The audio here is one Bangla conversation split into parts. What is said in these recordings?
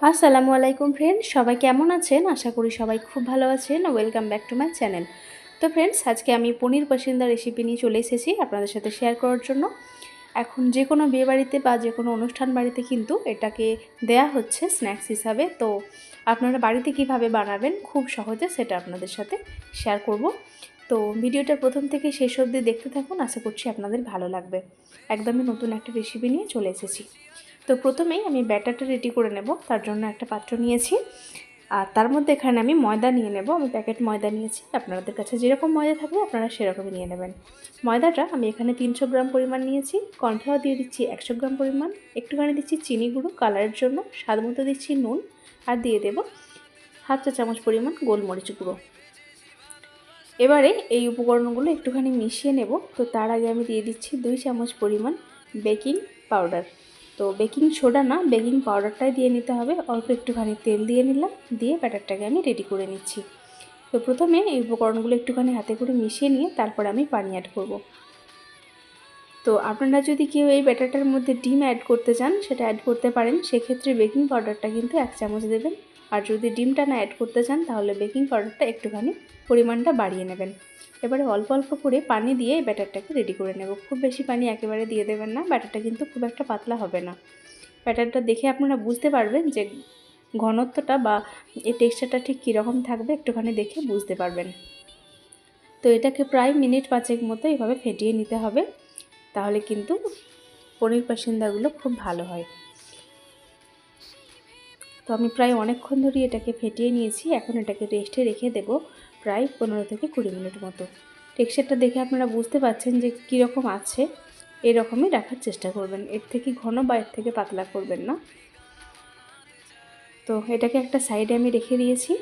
আসসালামু আলাইকুম ফ্রেন্ডস, সবাই কেমন আছেন? আশা করি সবাই খুব ভালো আছেন। Welcome back to my channel. তো ফ্রেন্ডস, আজকে আমি পনির পাসিন্দা রেসিপি নিয়ে চলে এসেছি আপনাদের সাথে শেয়ার করার জন্য। এখন যে কোনো বিয়েবাড়িতে বা যে কোনো অনুষ্ঠান বাড়িতে কিন্তু এটাকে দেয়া হচ্ছে স্ন্যাক্স হিসাবে। তো আপনারা বাড়িতে কিভাবে বানাবেন খুব সহজে সেটা আপনাদের সাথে শেয়ার করব। তো ভিডিওটা প্রথম থেকে শেষ অবধি দেখতে থাকুন, আশা করছি আপনাদের ভালো লাগবে। একদমই নতুন একটা রেসিপি নিয়ে চলে এসেছি। তো প্রথমেই আমি ব্যাটারটা রেডি করে নেব। তার জন্য একটা পাত্র নিয়েছি, আর তার মধ্যে এখানে আমি ময়দা নিয়ে নেব। আমি প্যাকেট ময়দা নিয়েছি, আপনাদের কাছে যেরকম ময়দা থাকবে আপনারা সেরকমই নিয়ে নেবেন। ময়দাটা আমি এখানে 300 গ্রাম পরিমাণ নিয়েছি। কর্নফ্লাওয়ার দিয়ে দিচ্ছি 100 গ্রাম পরিমাণ, একটুখানি দিচ্ছি চিনি গুঁড়ো কালারের জন্য, স্বাদ মতো দিচ্ছি নুন, আর দিয়ে দেব হাফ চা চামচ পরিমাণ গোলমরিচ গুঁড়ো। এবারে এই উপকরণগুলো একটুখানি মিশিয়ে নেব। তো তার আগে আমি দিয়ে দিচ্ছি 2 চামচ পরিমাণ বেকিং পাউডার। তো বেকিং সোডা না, বেকিং পাউডারটাই দিয়ে নিতে হবে। অল্প একটুখানি তেল দিয়ে নিলাম, দিয়ে ব্যাটারটাকে আমি রেডি করে নিচ্ছি। তো প্রথমে এই উপকরণগুলো একটুখানি হাতে করে মিশিয়ে নিয়ে তারপর আমি পানি অ্যাড করব। তো আপনারা যদি কেউ এই ব্যাটারটার মধ্যে ডিম অ্যাড করতে চান সেটা অ্যাড করতে পারেন, সেক্ষেত্রে বেকিং পাউডারটা কিন্তু 1 চামচ দেবেন। আর যদি ডিমটা না অ্যাড করতে চান তাহলে বেকিং পাউডারটা একটুখানি পরিমাণটা বাড়িয়ে নেবেন। এবারে অল্প অল্প করে পানি দিয়ে এই ব্যাটারটাকে রেডি করে নেব। খুব বেশি পানি একেবারে দিয়ে দেবেন না, ব্যাটারটা কিন্তু খুব একটা পাতলা হবে না। ব্যাটারটা দেখে আপনারা বুঝতে পারবেন যে ঘনত্বটা বা এই টেক্সচারটা ঠিক কীরকম থাকবে, একটুখানি দেখে বুঝতে পারবেন। তো এটাকে প্রায় মিনিট 5 মতো এভাবে ফেটিয়ে নিতে হবে, তাহলে কিন্তু পনির পাসিন্দাগুলো খুব ভালো হয়। তো আমি প্রায় অনেকক্ষণ ধরে এটাকে ফেটিয়ে নিয়েছি। এখন এটাকে রেস্টে রেখে দেব প্রায় 15 থেকে 20 মিনিট মতো। টেক্সচারটা দেখে আপনারা বুঝতে পারছেন যে কীরকম আছে, এরকমই রাখার চেষ্টা করবেন। এর থেকে ঘন বা এর থেকে পাতলা করবেন না। তো এটাকে একটা সাইডে আমি রেখে দিয়েছি,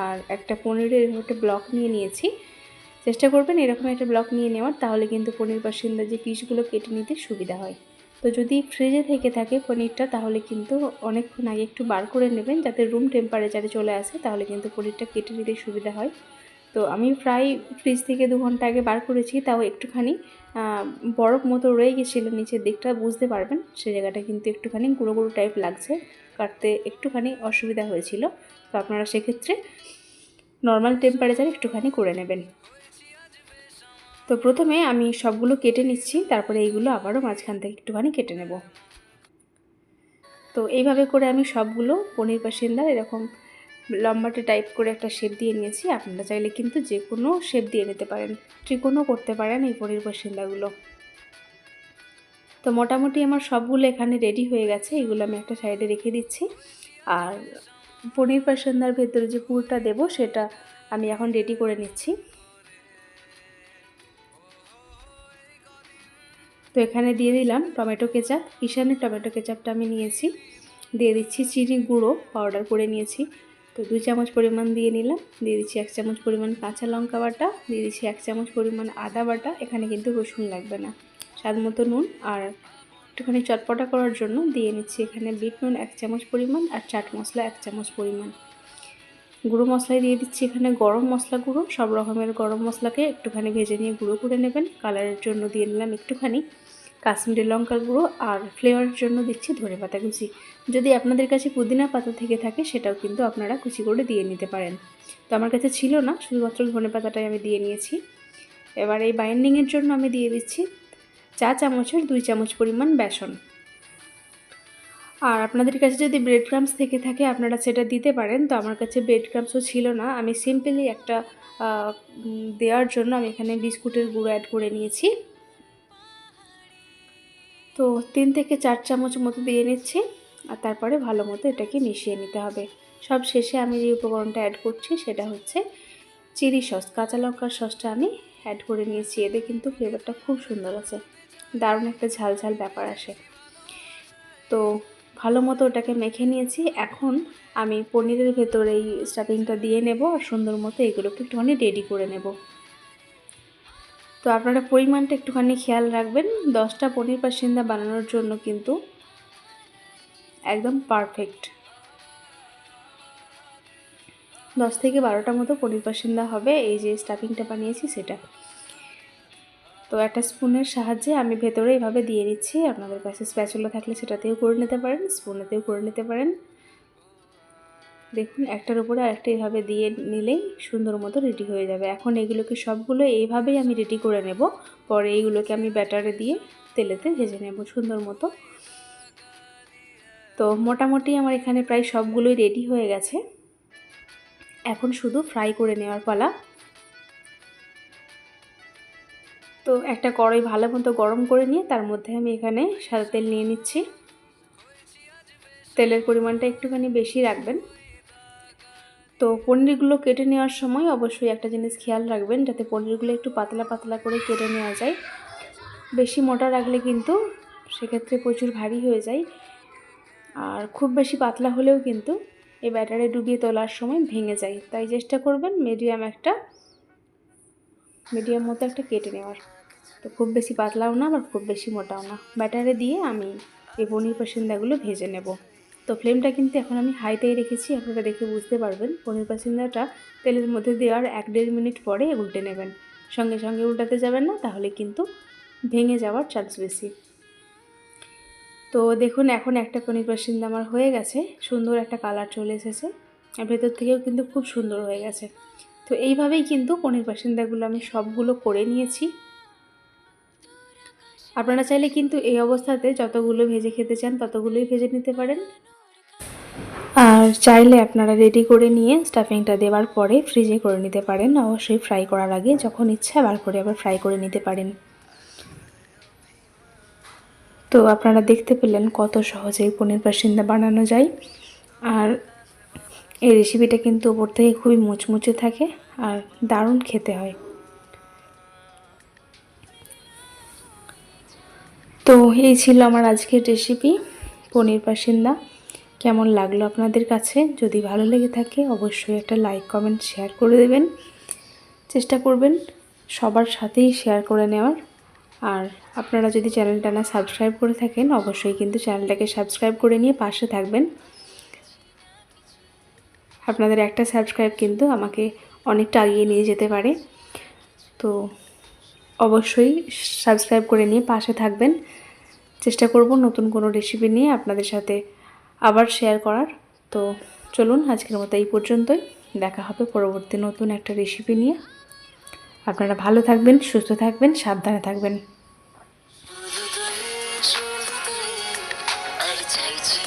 আর একটা পনিরের একটা ব্লক নিয়ে নিয়েছি। চেষ্টা করবেন এরকম একটা ব্লক নিয়ে নেওয়ার, তাহলে কিন্তু পনির পাসিন্দা যে পিসগুলো কেটে নিতে সুবিধা হয়। তো যদি ফ্রিজে থেকে থাকে পনিরটা, তাহলে কিন্তু অনেকক্ষণ আগে একটু বার করে নেবেন যাতে রুম টেম্পারেচারে চলে আসে, তাহলে কিন্তু পনিরটা কেটে নিতে সুবিধা হয়। তো আমি প্রায় ফ্রিজ থেকে 2 ঘন্টা আগে বার করেছি, তাও একটুখানি বরফ মতো রয়ে গেছিলো নিচের দিকটা, বুঝতে পারবেন সেই জায়গাটা কিন্তু একটুখানি গুঁড়ো গুঁড়ো টাইপ লাগছে, কাটতে একটুখানি অসুবিধা হয়েছিল। তো আপনারা সেক্ষেত্রে নর্মাল টেম্পারেচারে একটুখানি করে নেবেন। তো প্রথমে আমি সবগুলো কেটে নিচ্ছি, তারপরে এইগুলো আবারও মাঝখান থেকে একটুখানি কেটে নেব। তো এইভাবে করে আমি সবগুলো পনির পাসিন্দা এরকম লম্বাটে টাইপ করে একটা শেপ দিয়ে নিয়েছি। আপনারা চাইলে কিন্তু যে কোনো শেপ দিয়ে নিতে পারেন, ত্রিকোণও করতে পারেন এই পনির পাসিন্দাগুলো। তো মোটামুটি আমার সবগুলো এখানে রেডি হয়ে গেছে, এগুলো আমি একটা সাইডে রেখে দিচ্ছি। আর পনির পাসিন্দার ভেতরে যে পুরটা দেব সেটা আমি এখন রেডি করে নিচ্ছি। তো এখানে দিয়ে দিলাম টমেটো কেচাপ। কিষানের টমেটো কেচাপটা আমি নিয়েছি। দিয়ে দিচ্ছি চিনি গুঁড়ো পাউডার করে নিয়েছি, তো 2 চামচ পরিমাণ দিয়ে নিলাম। দিয়ে দিচ্ছি 1 চামচ পরিমাণ কাঁচা লঙ্কা বাটা, দিয়ে দিচ্ছি 1 চামচ পরিমাণ আদা বাটা, এখানে কিন্তু রসুন লাগবে না। স্বাদ মতো নুন, আর একটুখানি চটপটা করার জন্য দিয়ে নিচ্ছি এখানে বিট নুন 1 চামচ পরিমাণ, আর চাট মশলা 1 চামচ পরিমাণ। গুঁড়ো মশলায় দিয়ে দিচ্ছি এখানে গরম মশলা গুঁড়ো। সব রকমের গরম মশলাকে একটুখানি ভেজে নিয়ে গুঁড়ো করে নেবেন। কালারের জন্য দিয়ে নিলাম একটুখানি কাশ্মীরি লঙ্কার গুঁড়ো, আর ফ্লেভারের জন্য দিচ্ছি ধনেপাতা কুচি। যদি আপনাদের কাছে পুদিনা পাতা থেকে থাকে সেটাও কিন্তু আপনারা কুচি করে দিয়ে নিতে পারেন। তো আমার কাছে ছিল না, শুধুমাত্র ধনেপাতাটাই আমি দিয়ে নিয়েছি। এবার এই বাইন্ডিংয়ের জন্য আমি দিয়ে দিচ্ছি চা চামচের 2 চামচ পরিমাণ বেসন। আর আপনাদের কাছে যদি ব্রেড ক্রাম্বস থেকে থাকে আপনারা সেটা দিতে পারেন। তো আমার কাছে ব্রেড ক্রাম্বসও ছিল না, আমি সিম্পলি একটা দেওয়ার জন্য আমি এখানে বিস্কুটের গুঁড়ো অ্যাড করে নিয়েছি। তো 3 থেকে 4 চামচ মতো দিয়ে নিচ্ছি, আর তারপরে ভালো মতো এটাকে মিশিয়ে নিতে হবে। সব শেষে আমি যে উপকরণটা অ্যাড করছি সেটা হচ্ছে চিলি সস। কাঁচা লঙ্কার সসটা আমি অ্যাড করে নিয়েছি, এতে কিন্তু ফ্লেভারটা খুব সুন্দর আছে, দারুণ একটা ঝাল ঝাল ব্যাপার আসে। তো ভালো মতো ওটাকে মেখে নিয়েছি। এখন আমি পনিরের ভেতর এই স্টাফিংটা দিয়ে নেব, আর সুন্দর মতো এগুলোকে একটুখানি রেডি করে নেব। তো আপনারা পরিমাণটা একটুখানি খেয়াল রাখবেন। 10টা পনির পাসিন্দা বানানোর জন্য কিন্তু একদম পারফেক্ট 10 থেকে 12টা মতো পনির পাসিন্দা হবে এই যে স্টাফিংটা বানিয়েছি সেটা। তো একটা স্পুনের সাহায্যে আমি ভেতরে এভাবে দিয়ে দিচ্ছি। আপনাদের কাছে স্প্যাচুলা থাকলে সেটাতেও করে নিতে পারেন, স্পুনেতেও করে নিতে পারেন। দেখুন একটার উপরে আরেকটা এইভাবে দিয়ে নিলেই সুন্দর মতো রেডি হয়ে যাবে। এখন এগুলোকে সবগুলো এইভাবেই আমি রেডি করে নেব। পরে এইগুলোকে আমি ব্যাটারে দিয়ে তেলেতে ভেজে নেব সুন্দর মতো। তো মোটামুটি আমার এখানে প্রায় সবগুলোই রেডি হয়ে গেছে। এখন শুধু ফ্রাই করে নেওয়ার পালা। তো একটা কড়াই ভালো মতো গরম করে নিয়ে তার মধ্যে আমি এখানে সাদা তেল নিয়ে নিচ্ছি। তেলের পরিমাণটা একটুখানি বেশি রাখবেন। তো পনিরগুলো কেটে নেওয়ার সময় অবশ্যই একটা জিনিস খেয়াল রাখবেন, যাতে পনিরগুলো একটু পাতলা পাতলা করে কেটে নেওয়া যায়। বেশি মোটা রাখলে কিন্তু সেক্ষেত্রে প্রচুর ভারী হয়ে যায়, আর খুব বেশি পাতলা হলেও কিন্তু এই ব্যাটারে ডুবিয়ে তোলার সময় ভেঙে যায়। তাই চেষ্টা করবেন মিডিয়াম মতো একটা কেটে নেওয়ার। তো খুব বেশি পাতলাও না আবার খুব বেশি মোটাও না। ব্যাটারে দিয়ে আমি এই পনির পাসিন্দাগুলো ভেজে নেব। তো ফ্লেমটা কিন্তু এখন আমি হাইতেই রেখেছি। আপনারা দেখে বুঝতে পারবেন। পনির পাসিন্দাটা তেলের মধ্যে দেওয়ার 1-1.5 মিনিট পরে উল্টে নেবেন। সঙ্গে সঙ্গে উল্টাতে যাবেন না, তাহলে কিন্তু ভেঙে যাওয়ার চান্স বেশি। তো দেখুন এখন একটা পনির পাসিন্দা আমার হয়ে গেছে, সুন্দর একটা কালার চলে এসেছে, আর ভেতর থেকেও কিন্তু খুব সুন্দর হয়ে গেছে। তো এইভাবেই কিন্তু পনির পাসিন্দাগুলো আমি সবগুলো করে নিয়েছি। আপনারা চাইলে কিন্তু এই অবস্থাতে যতগুলো ভেজে খেতে চান ততগুলোই ভেজে নিতে পারেন, আর চাইলে আপনারা রেডি করে নিয়ে স্টাফিংটা দেওয়ার পরে ফ্রিজে করে নিতে পারেন। অবশ্যই ফ্রাই করার আগে যখন ইচ্ছা বার করে আবার ফ্রাই করে নিতে পারেন। তো আপনারা দেখতে পেলেন কত সহজেই পনির পাসিন্দা বানানো যায়, আর এই রেসিপিটা কিন্তু উপর থেকে খুবই মুচমুচে থাকে আর দারুণ খেতে হয়। তো এই ছিল আমার আজকের রেসিপি পনির পাসিন্দা। কেমন লাগলো আপনাদের কাছে? যদি ভালো লেগে থাকে অবশ্যই একটা লাইক কমেন্ট শেয়ার করে দেবেন। চেষ্টা করবেন সবার সাথেই শেয়ার করে নেওয়ার। আর আপনারা যদি চ্যানেলটা না সাবস্ক্রাইব করে থাকেন অবশ্যই কিন্তু চ্যানেলটাকে সাবস্ক্রাইব করে নিয়ে পাশে থাকবেন। আপনাদের একটা সাবস্ক্রাইব কিন্তু আমাকে অনেকটা এগিয়ে নিয়ে যেতে পারে। তো অবশ্যই সাবস্ক্রাইব করে নিয়ে পাশে থাকবেন। চেষ্টা করব নতুন কোনো রেসিপি নিয়ে আপনাদের সাথে আবার শেয়ার করার। তো চলুন আজকের মতো এই পর্যন্তই। দেখা হবে পরবর্তী নতুন একটা রেসিপি নিয়ে। আপনারা ভালো থাকবেন, সুস্থ থাকবেন, সাবধানে থাকবেন।